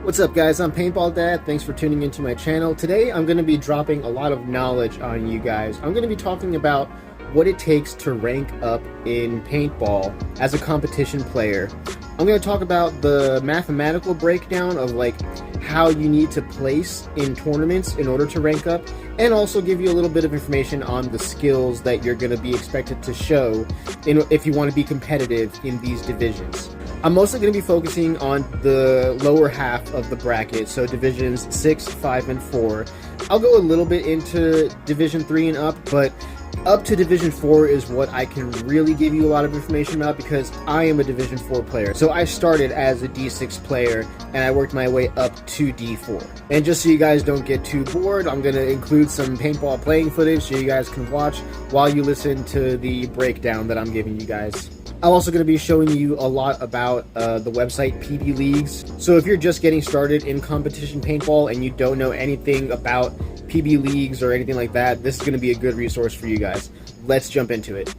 What's up guys, I'm Paintball Dad. Thanks for tuning into my channel. Today I'm going to be dropping a lot of knowledge on you guys. I'm going to be talking about what it takes to rank up in paintball as a competition player. I'm going to talk about the mathematical breakdown of like how you need to place in tournaments in order to rank up, and also give you a little bit of information on the skills that you're going to be expected to show if you want to be competitive in these divisions. I'm mostly going to be focusing on the lower half of the bracket, so divisions 6, 5, and 4. I'll go a little bit into division 3 and up, but up to division 4 is what I can really give you a lot of information about, because I am a division 4 player. So I started as a D6 player and I worked my way up to D4. And just so you guys don't get too bored, I'm going to include some paintball playing footage so you guys can watch while you listen to the breakdown that I'm giving you guys. I'm also going to be showing you a lot about the website PBLeagues. So if you're just getting started in competition paintball and you don't know anything about PBLeagues or anything like that, this is going to be a good resource for you guys. Let's jump into it.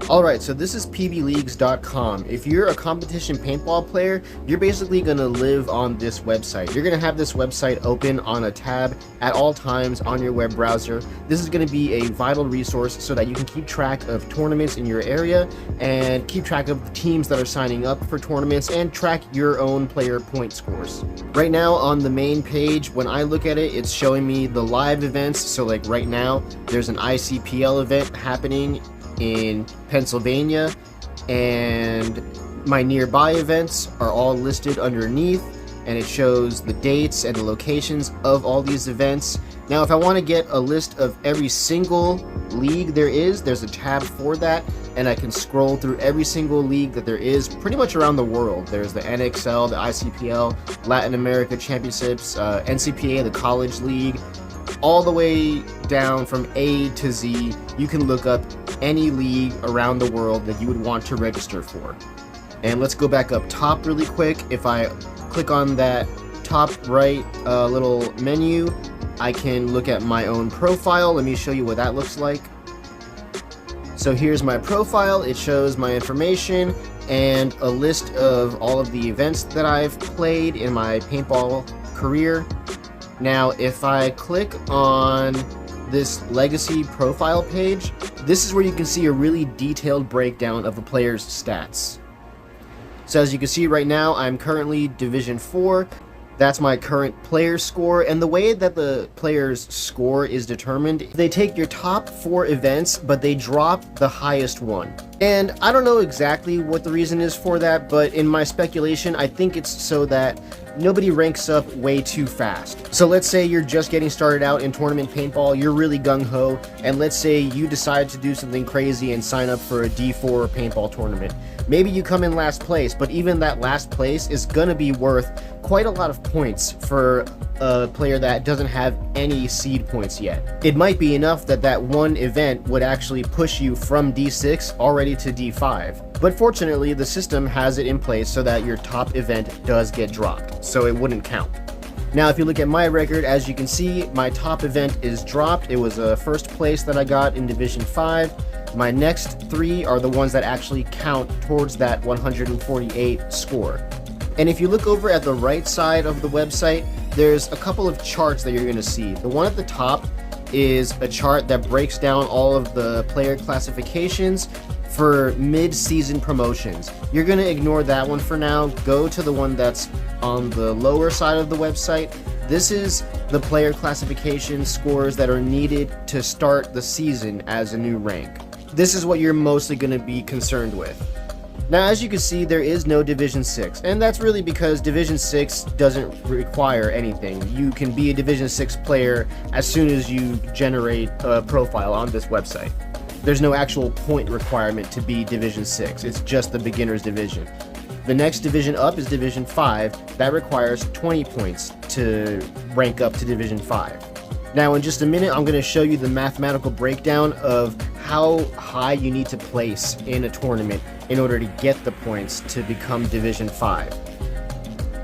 Alright, so this is PBLeagues.com. If you're a competition paintball player, you're basically going to live on this website. You're going to have this website open on a tab at all times on your web browser. This is going to be a vital resource so that you can keep track of tournaments in your area and keep track of the teams that are signing up for tournaments and track your own player point scores. Right now on the main page, when I look at it, it's showing me the live events. So like right now, there's an ICPL event happening in Pennsylvania, and my nearby events are all listed underneath, and it shows the dates and the locations of all these events. Now if I want to get a list of every single league there's a tab for that, and I can scroll through every single league that there is pretty much around the world. There's the NXL, the ICPL, Latin America Championships, NCPA, the College League, all the way down from A to Z. You can look up any league around the world that you would want to register for. And let's go back up top really quick. If I click on that top right little menu, I can look at my own profile. Let me show you what that looks like. So here's my profile. It shows my information and a list of all of the events that I've played in my paintball career. Now if I click on this legacy profile page, this is where you can see a really detailed breakdown of a player's stats. So as you can see right now, I'm currently Division 4. That's my current player score, and the way that the player's score is determined, they take your top 4 events, but they drop the highest one. And I don't know exactly what the reason is for that, but in my speculation, I think it's so that nobody ranks up way too fast. So let's say you're just getting started out in tournament paintball, you're really gung-ho, and let's say you decide to do something crazy and sign up for a D4 paintball tournament. Maybe you come in last place, but even that last place is gonna be worth quite a lot of points for a player that doesn't have any seed points yet. It might be enough that that one event would actually push you from D6 already to D5. But fortunately, the system has it in place so that your top event does get dropped, so it wouldn't count. Now, if you look at my record, as you can see, my top event is dropped. It was a first place that I got in Division 5. My next 3 are the ones that actually count towards that 148 score. And if you look over at the right side of the website, there's a couple of charts that you're going to see. The one at the top is a chart that breaks down all of the player classifications for mid-season promotions. You're going to ignore that one for now. Go to the one that's on the lower side of the website. This is the player classification scores that are needed to start the season as a new rank. This is what you're mostly going to be concerned with. Now, as you can see, there is no Division 6, and that's really because Division 6 doesn't require anything. You can be a Division 6 player as soon as you generate a profile on this website. There's no actual point requirement to be Division 6, it's just the beginner's division. The next division up is Division 5. That requires 20 points to rank up to Division 5. Now in just a minute, I'm going to show you the mathematical breakdown of how high you need to place in a tournament in order to get the points to become Division 5.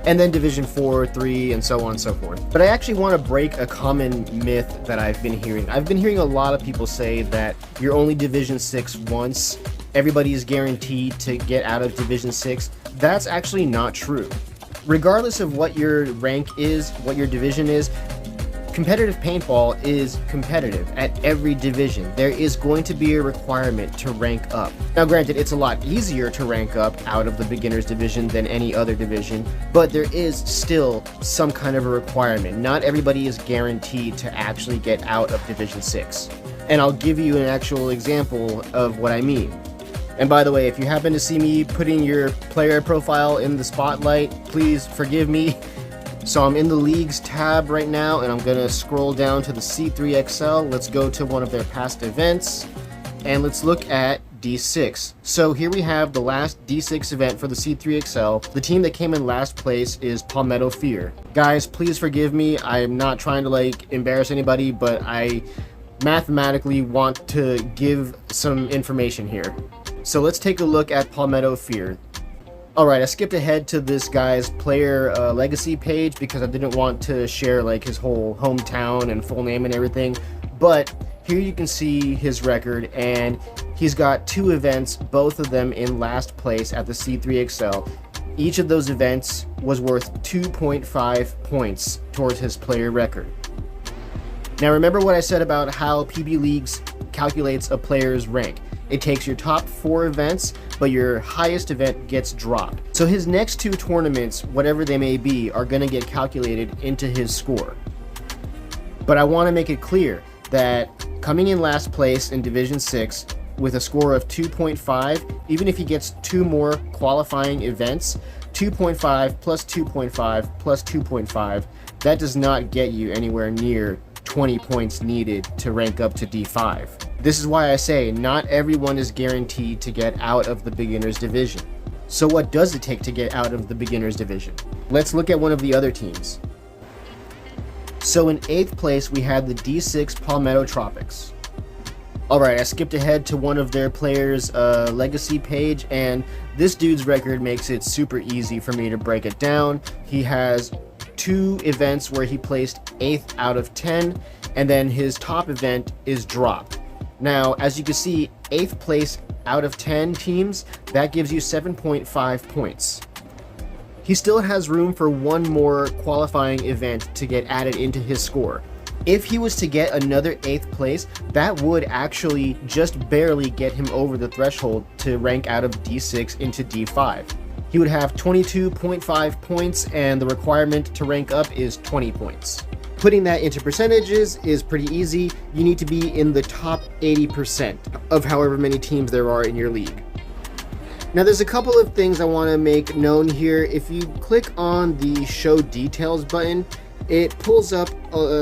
And then Division 4, 3, and so on and so forth. But I actually want to break a common myth that I've been hearing. I've been hearing a lot of people say that you're only Division 6 once, everybody is guaranteed to get out of Division 6. That's actually not true. Regardless of what your rank is, what your division is, competitive paintball is competitive at every division. There is going to be a requirement to rank up. Now granted, it's a lot easier to rank up out of the beginner's division than any other division, but there is still some kind of a requirement. Not everybody is guaranteed to actually get out of Division 6. And I'll give you an actual example of what I mean. And by the way, if you happen to see me putting your player profile in the spotlight, please forgive me. So I'm in the Leagues tab right now, and I'm gonna scroll down to the C3XL. Let's go to one of their past events, and let's look at D6. So here we have the last D6 event for the C3XL. The team that came in last place is Palmetto Fear. Guys, please forgive me. I'm not trying to embarrass anybody, but I mathematically want to give some information here. So let's take a look at Palmetto Fear. Alright, I skipped ahead to this guy's player legacy page because I didn't want to share his whole hometown and full name and everything. But here you can see his record, and he's got 2 events, both of them in last place at the C3XL. Each of those events was worth 2.5 points towards his player record. Now remember what I said about how PBLeagues calculates a player's rank. It takes your top 4 events, but your highest event gets dropped. So his next 2 tournaments, whatever they may be, are going to get calculated into his score. But I want to make it clear that coming in last place in Division 6 with a score of 2.5, even if he gets 2 more qualifying events, 2.5 plus 2.5 plus 2.5, that does not get you anywhere near 20 points needed to rank up to D5. This is why I say not everyone is guaranteed to get out of the beginner's division. So what does it take to get out of the beginner's division? Let's look at one of the other teams. So in 8th place we had the D6 Palmetto Tropics. Alright, I skipped ahead to one of their players' legacy page, and this dude's record makes it super easy for me to break it down. He has 2 events where he placed 8th out of 10, and then his top event is dropped. Now, as you can see, 8th place out of 10 teams, that gives you 7.5 points. He still has room for 1 more qualifying event to get added into his score. If he was to get another 8th place, that would actually just barely get him over the threshold to rank out of D6 into D5. He would have 22.5 points, and the requirement to rank up is 20 points. Putting that into percentages is pretty easy. You need to be in the top 80% of however many teams there are in your league. Now there's a couple of things I want to make known here. If you click on the show details button, it pulls up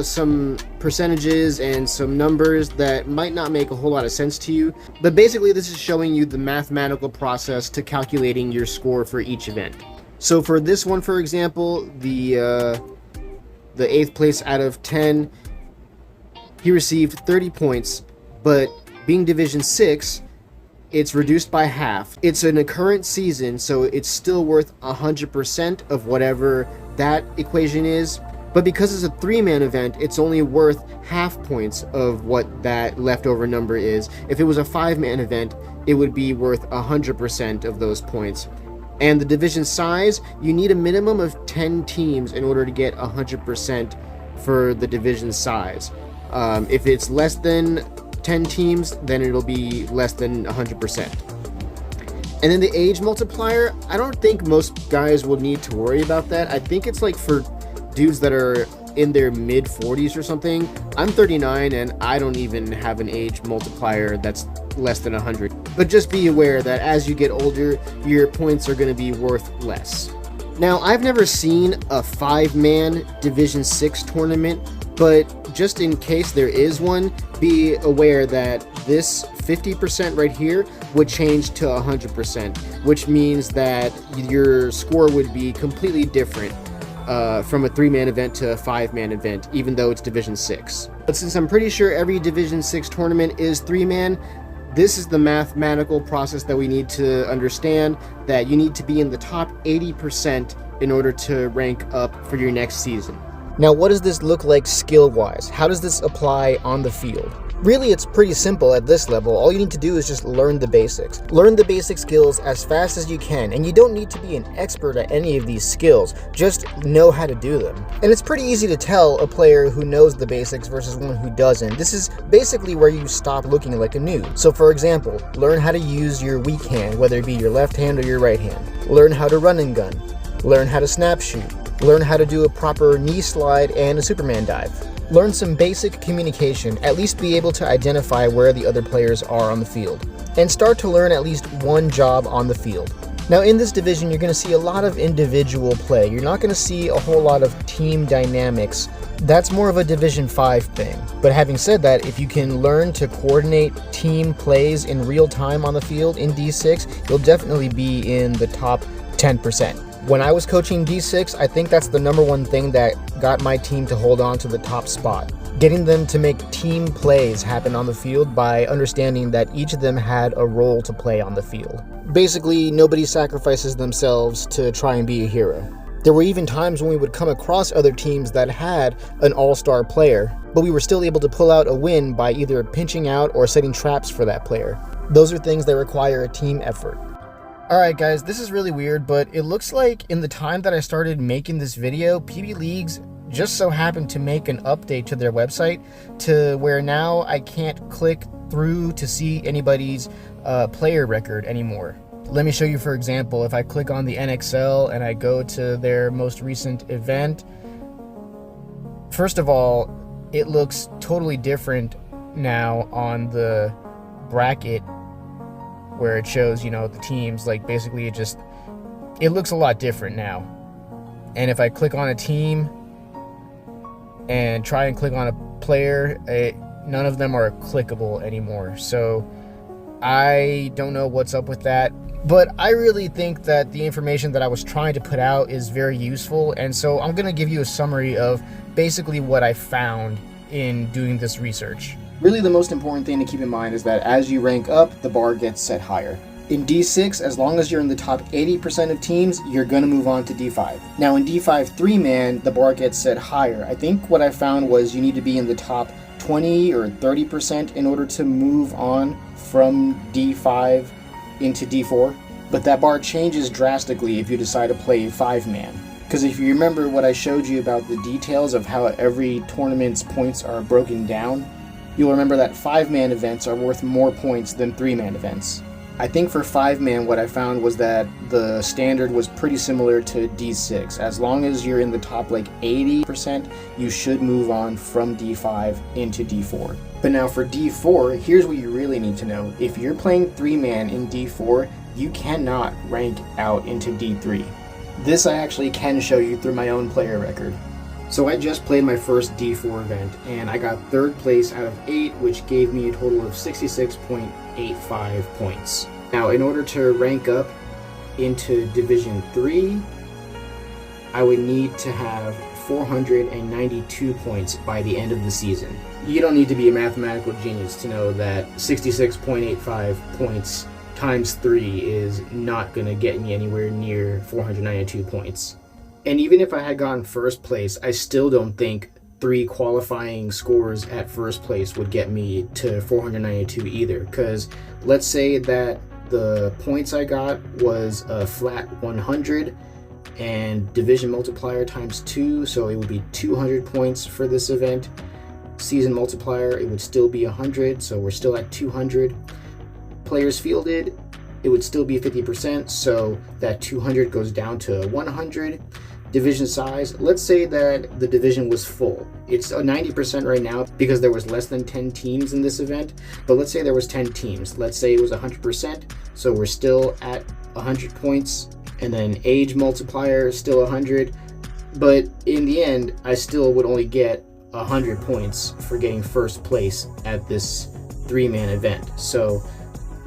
some percentages and some numbers that might not make a whole lot of sense to you, but basically this is showing you the mathematical process to calculating your score for each event. So for this one, for example, the 8th place out of 10, he received 30 points, but being Division 6, it's reduced by half. It's in a current season, so it's still worth 100% of whatever that equation is. But because it's a 3-man event, it's only worth half points of what that leftover number is. If it was a 5-man event, it would be worth 100% of those points. And the division size, you need a minimum of 10 teams in order to get 100% for the division size. If it's less than 10 teams, then it'll be less than 100%. And then the age multiplier, I don't think most guys will need to worry about that. I think it's for dudes that are in their mid 40s or something. I'm 39 and I don't even have an age multiplier that's less than 100. But just be aware that as you get older, your points are going to be worth less. Now, I've never seen a 5-man Division 6 tournament, but just in case there is one, be aware that this 50% right here would change to 100%, which means that your score would be completely different from a 3-man event to a 5-man event, even though it's Division 6. But since I'm pretty sure every Division 6 tournament is 3-man, this is the mathematical process that we need to understand, that you need to be in the top 80% in order to rank up for your next season. Now, what does this look like skill-wise? How does this apply on the field? Really, it's pretty simple at this level. All you need to do is just learn the basics. Learn the basic skills as fast as you can, and you don't need to be an expert at any of these skills. Just know how to do them. And it's pretty easy to tell a player who knows the basics versus one who doesn't. This is basically where you stop looking like a noob. So for example, learn how to use your weak hand, whether it be your left hand or your right hand. Learn how to run and gun. Learn how to snap shoot. Learn how to do a proper knee slide and a Superman dive. Learn some basic communication, at least be able to identify where the other players are on the field. And start to learn at least one job on the field. Now in this division, you're going to see a lot of individual play. You're not going to see a whole lot of team dynamics. That's more of a Division 5 thing. But having said that, if you can learn to coordinate team plays in real time on the field in D6, you'll definitely be in the top 10%. When I was coaching D6, I think that's the number one thing that got my team to hold on to the top spot. Getting them to make team plays happen on the field by understanding that each of them had a role to play on the field. Basically, nobody sacrifices themselves to try and be a hero. There were even times when we would come across other teams that had an all-star player, but we were still able to pull out a win by either pinching out or setting traps for that player. Those are things that require a team effort. Alright guys, this is really weird, but it looks like in the time that I started making this video, PBLeagues just so happened to make an update to their website to where now I can't click through to see anybody's player record anymore. Let me show you, for example, if I click on the NXL and I go to their most recent event, first of all, it looks totally different now on the bracket where it shows, you know, the teams. Like basically it looks a lot different now. And if I click on a team and try and click on a player, none of them are clickable anymore. So I don't know what's up with that, but I really think that the information that I was trying to put out is very useful, and so I'm gonna give you a summary of basically what I found in doing this research. Really, the most important thing to keep in mind is that as you rank up, the bar gets set higher. In D6, as long as you're in the top 80% of teams, you're going to move on to D5. Now in D5 3-man, the bar gets set higher. I think what I found was you need to be in the top 20 or 30% in order to move on from D5 into D4. But that bar changes drastically if you decide to play 5-man. Because if you remember what I showed you about the details of how every tournament's points are broken down, you'll remember that 5-man events are worth more points than 3-man events. I think for 5-man what I found was that the standard was pretty similar to D6. As long as you're in the top like 80%, you should move on from D5 into D4. But now for D4, here's what you really need to know. If you're playing 3-man in D4, you cannot rank out into D3. This I actually can show you through my own player record. So I just played my first D4 event, and I got 3rd place out of 8, which gave me a total of 66.85 points. Now, in order to rank up into Division 3, I would need to have 492 points by the end of the season. You don't need to be a mathematical genius to know that 66.85 points times 3 is not going to get me anywhere near 492 points. And even if I had gotten 1st place, I still don't think 3 qualifying scores at 1st place would get me to 492 either. Because let's say that the points I got was a flat 100 and division multiplier times 2, so it would be 200 points for this event. Season multiplier, it would still be 100, so we're still at 200. Players fielded, it would still be 50%, so that 200 goes down to 100. Division size, let's say that the division was full. It's 90% right now because there was less than 10 teams in this event, but let's say there was 10 teams. Let's say it was 100%, so we're still at 100 points, and then age multiplier still 100, but in the end, I still would only get 100 points for getting 1st place at this 3-man event. So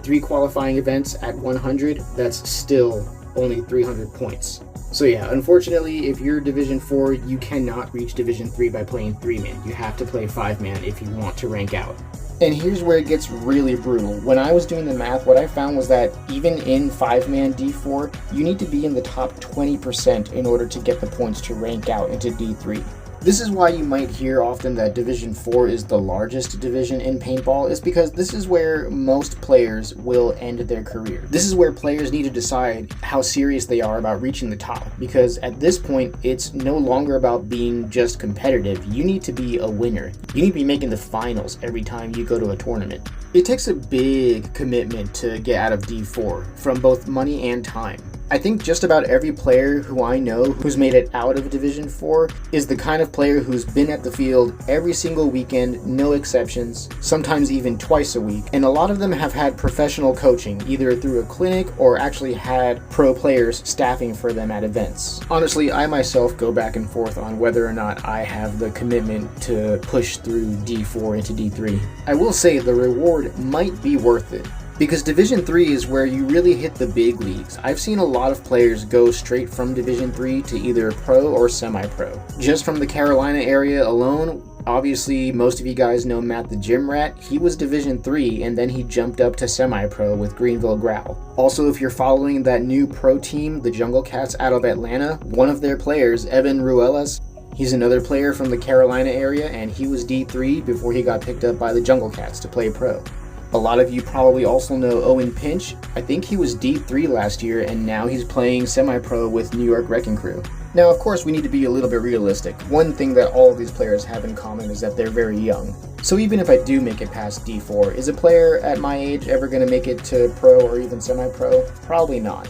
3 qualifying events at 100, that's still only 300 points. So yeah, unfortunately, if you're Division 4, you cannot reach Division 3 by playing 3-man. You have to play 5-man if you want to rank out. And here's where it gets really brutal. When I was doing the math, what I found was that even in 5-man D4, you need to be in the top 20% in order to get the points to rank out into D3. This is why you might hear often that Division 4 is the largest division in paintball, is because this is where most players will end their career. This is where players need to decide how serious they are about reaching the top, because at this point, it's no longer about being just competitive. You need to be a winner. You need to be making the finals every time you go to a tournament. It takes a big commitment to get out of D4, from both money and time. I think just about every player who I know who's made it out of Division 4 is the kind of player who's been at the field every single weekend, no exceptions, sometimes even twice a week, and a lot of them have had professional coaching, either through a clinic or actually had pro players staffing for them at events. Honestly, I myself go back and forth on whether or not I have the commitment to push through D4 into D3. I will say the reward might be worth it, because Division 3 is where you really hit the big leagues. I've seen a lot of players go straight from Division 3 to either pro or semi-pro. Just from the Carolina area alone, obviously most of you guys know Matt the Gym Rat. He was Division 3 and then he jumped up to semi-pro with Greenville Growl. Also, if you're following that new pro team, the Jungle Cats out of Atlanta, one of their players, Evan Ruelas, he's another player from the Carolina area, and he was D3 before he got picked up by the Jungle Cats to play pro. A lot of you probably also know Owen Pinch. I think he was D3 last year, and now he's playing semi-pro with New York Wrecking Crew. Now, of course, we need to be a little bit realistic. One thing that all of these players have in common is that they're very young. So even if I do make it past D4, is a player at my age ever going to make it to pro or even semi-pro? Probably not.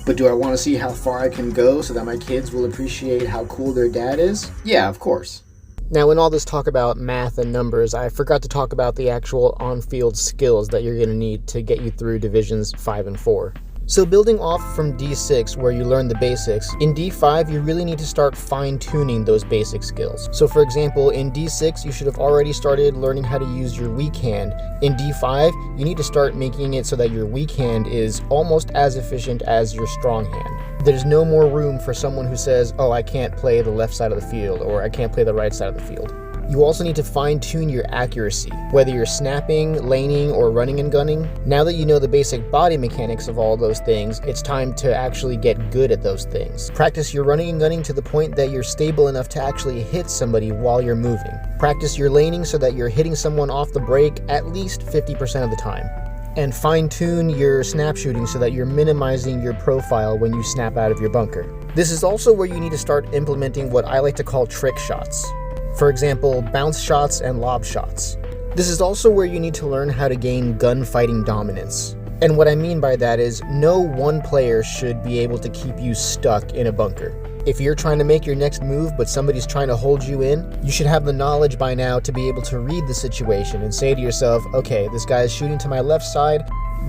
But do I want to see how far I can go so that my kids will appreciate how cool their dad is? Yeah, of course. Now, in all this talk about math and numbers, I forgot to talk about the actual on-field skills that you're going to need to get you through Divisions 5 and 4. So building off from D6, where you learn the basics, in D5 you really need to start fine-tuning those basic skills. So for example, in D6 you should have already started learning how to use your weak hand. In D5 you need to start making it so that your weak hand is almost as efficient as your strong hand. There's no more room for someone who says, oh, I can't play the left side of the field, or I can't play the right side of the field. You also need to fine-tune your accuracy, whether you're snapping, laning, or running and gunning. Now that you know the basic body mechanics of all those things, it's time to actually get good at those things. Practice your running and gunning to the point that you're stable enough to actually hit somebody while you're moving. Practice your laning so that you're hitting someone off the break at least 50% of the time. And fine-tune your snap shooting so that you're minimizing your profile when you snap out of your bunker. This is also where you need to start implementing what I like to call trick shots. For example, bounce shots and lob shots. This is also where you need to learn how to gain gunfighting dominance. And what I mean by that is, no one player should be able to keep you stuck in a bunker. If you're trying to make your next move but somebody's trying to hold you in, you should have the knowledge by now to be able to read the situation and say to yourself, okay, this guy is shooting to my left side,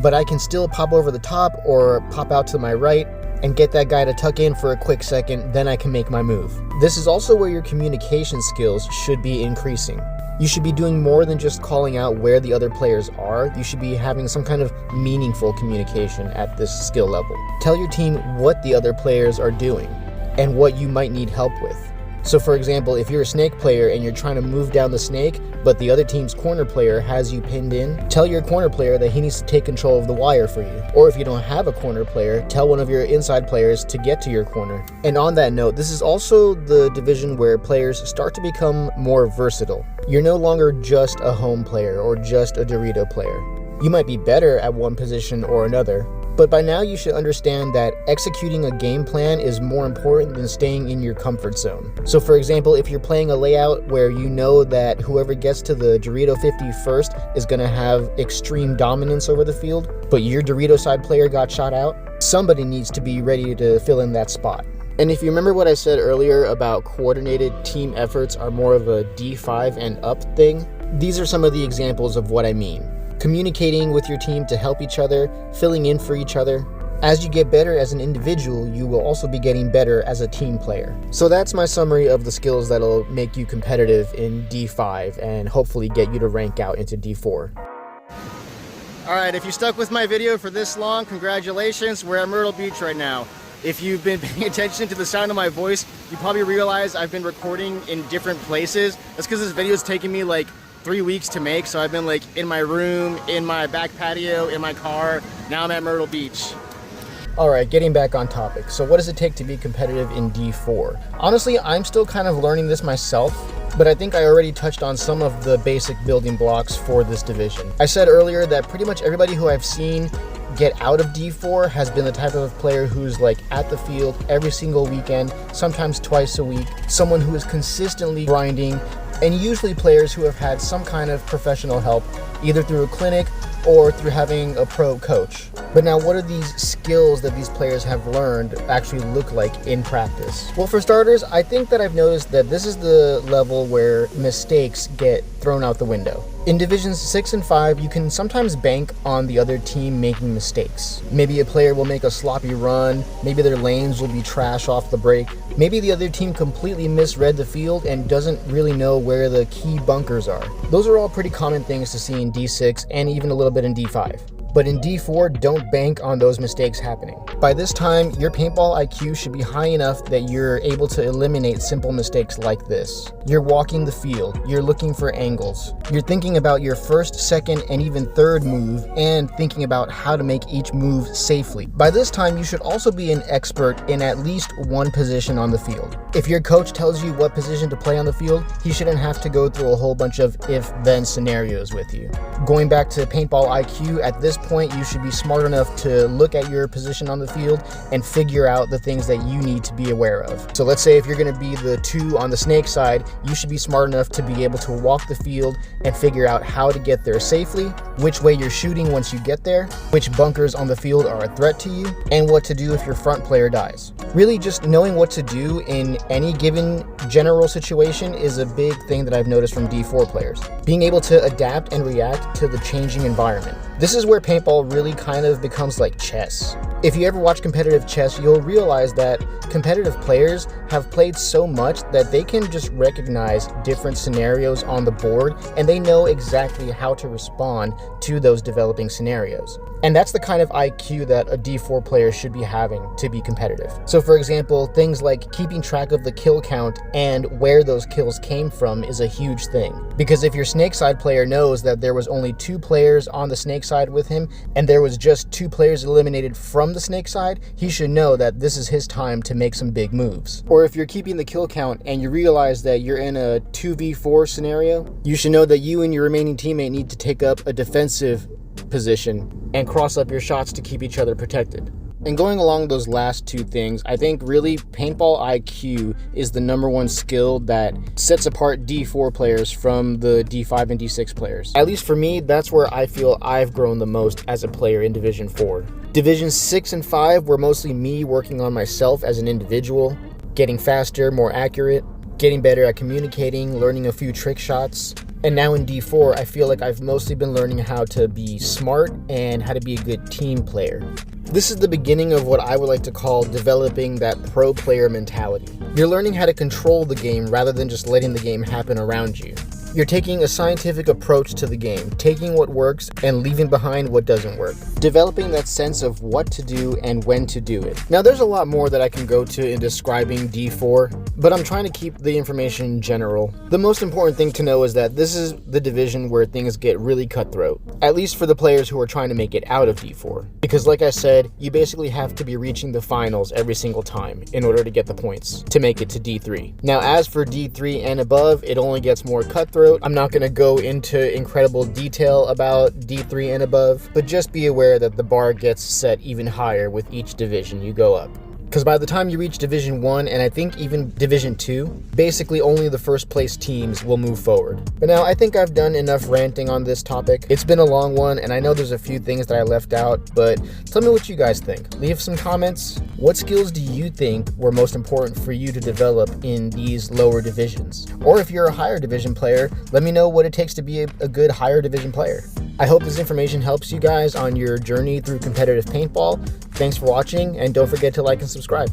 but I can still pop over the top or pop out to my right and get that guy to tuck in for a quick second, then I can make my move. This is also where your communication skills should be increasing. You should be doing more than just calling out where the other players are. You should be having some kind of meaningful communication at this skill level. Tell your team what the other players are doing and what you might need help with. So for example, if you're a snake player and you're trying to move down the snake, but the other team's corner player has you pinned in, tell your corner player that he needs to take control of the wire for you. Or if you don't have a corner player, tell one of your inside players to get to your corner. And on that note, this is also the division where players start to become more versatile. You're no longer just a home player or just a Dorito player. You might be better at one position or another, but by now you should understand that executing a game plan is more important than staying in your comfort zone. So for example, if you're playing a layout where you know that whoever gets to the Dorito 50 first is going to have extreme dominance over the field, but your Dorito side player got shot out, somebody needs to be ready to fill in that spot. And if you remember what I said earlier about coordinated team efforts are more of a D5 and up thing, these are some of the examples of what I mean. Communicating with your team to help each other, filling in for each other. As you get better as an individual, you will also be getting better as a team player. So that's my summary of the skills that'll make you competitive in D5 and hopefully get you to rank out into D4. Alright, if you stuck with my video for this long, congratulations, we're at Myrtle Beach right now. If you've been paying attention to the sound of my voice, you probably realize I've been recording in different places. That's because this video is taking me like 3 weeks to make, so I've been like in my room, in my back patio, in my car. Now I'm at Myrtle Beach. Alright, getting back on topic. So what does it take to be competitive in D4? Honestly, I'm still kind of learning this myself, but I think I already touched on some of the basic building blocks for this division. I said earlier that pretty much everybody who I've seen get out of D4 has been the type of player who's like at the field every single weekend, sometimes twice a week, someone who is consistently grinding, and usually players who have had some kind of professional help, either through a clinic or through having a pro coach. But now, what do these skills that these players have learned actually look like in practice? Well, for starters, I think that I've noticed that this is the level where mistakes get thrown out the window. In Divisions 6 and 5, you can sometimes bank on the other team making mistakes. Maybe a player will make a sloppy run, maybe their lanes will be trash off the break, maybe the other team completely misread the field and doesn't really know where the key bunkers are. Those are all pretty common things to see in D6 and even a little bit in D5. But in D4, don't bank on those mistakes happening. By this time, your paintball IQ should be high enough that you're able to eliminate simple mistakes like this. You're walking the field, you're looking for angles, you're thinking about your first, second, and even third move, and thinking about how to make each move safely. By this time, you should also be an expert in at least one position on the field. If your coach tells you what position to play on the field, he shouldn't have to go through a whole bunch of if-then scenarios with you. Going back to paintball IQ, at this point, you should be smart enough to look at your position on the field and figure out the things that you need to be aware of. So let's say if you're going to be the 2 on the snake side, you should be smart enough to be able to walk the field and figure out how to get there safely, which way you're shooting once you get there, which bunkers on the field are a threat to you, and what to do if your front player dies. Really, just knowing what to do in any given general situation is a big thing that I've noticed from D4 players. Being able to adapt and react to the changing environment. This is where paintball really kind of becomes like chess. If you ever watch competitive chess, you'll realize that competitive players have played so much that they can just recognize different scenarios on the board, and they know exactly how to respond to those developing scenarios. And that's the kind of IQ that a D4 player should be having to be competitive. So for example, things like keeping track of the kill count and where those kills came from is a huge thing. Because if your snake side player knows that there was only 2 players on the snake side with him, and there was just 2 players eliminated from the snake side, he should know that this is his time to make some big moves. Or if you're keeping the kill count and you realize that you're in a 2v4 scenario, you should know that you and your remaining teammate need to take up a defensive position and cross up your shots to keep each other protected. And going along those last 2 things, I think really paintball IQ is the #1 skill that sets apart D4 players from the D5 and D6 players. At least for me, that's where I feel I've grown the most as a player in Division 4. Divisions 6 and 5 were mostly me working on myself as an individual, getting faster, more accurate, getting better at communicating, learning a few trick shots. And now in D4, I feel like I've mostly been learning how to be smart and how to be a good team player. This is the beginning of what I would like to call developing that pro player mentality. You're learning how to control the game rather than just letting the game happen around you. You're taking a scientific approach to the game, taking what works and leaving behind what doesn't work. Developing that sense of what to do and when to do it. Now, there's a lot more that I can go to in describing D4, but I'm trying to keep the information general. The most important thing to know is that this is the division where things get really cutthroat, at least for the players who are trying to make it out of D4. Because like I said, you basically have to be reaching the finals every single time in order to get the points to make it to D3. Now, as for D3 and above, it only gets more cutthroat. I'm not going to go into incredible detail about D3 and above, but just be aware that the bar gets set even higher with each division you go up. Because by the time you reach Division 1, and I think even Division 2, basically only the first place teams will move forward. But now, I think I've done enough ranting on this topic. It's been a long one, and I know there's a few things that I left out, but tell me what you guys think. Leave some comments. What skills do you think were most important for you to develop in these lower divisions? Or if you're a higher division player, let me know what it takes to be a good higher division player. I hope this information helps you guys on your journey through competitive paintball. Thanks for watching, and don't forget to like and subscribe.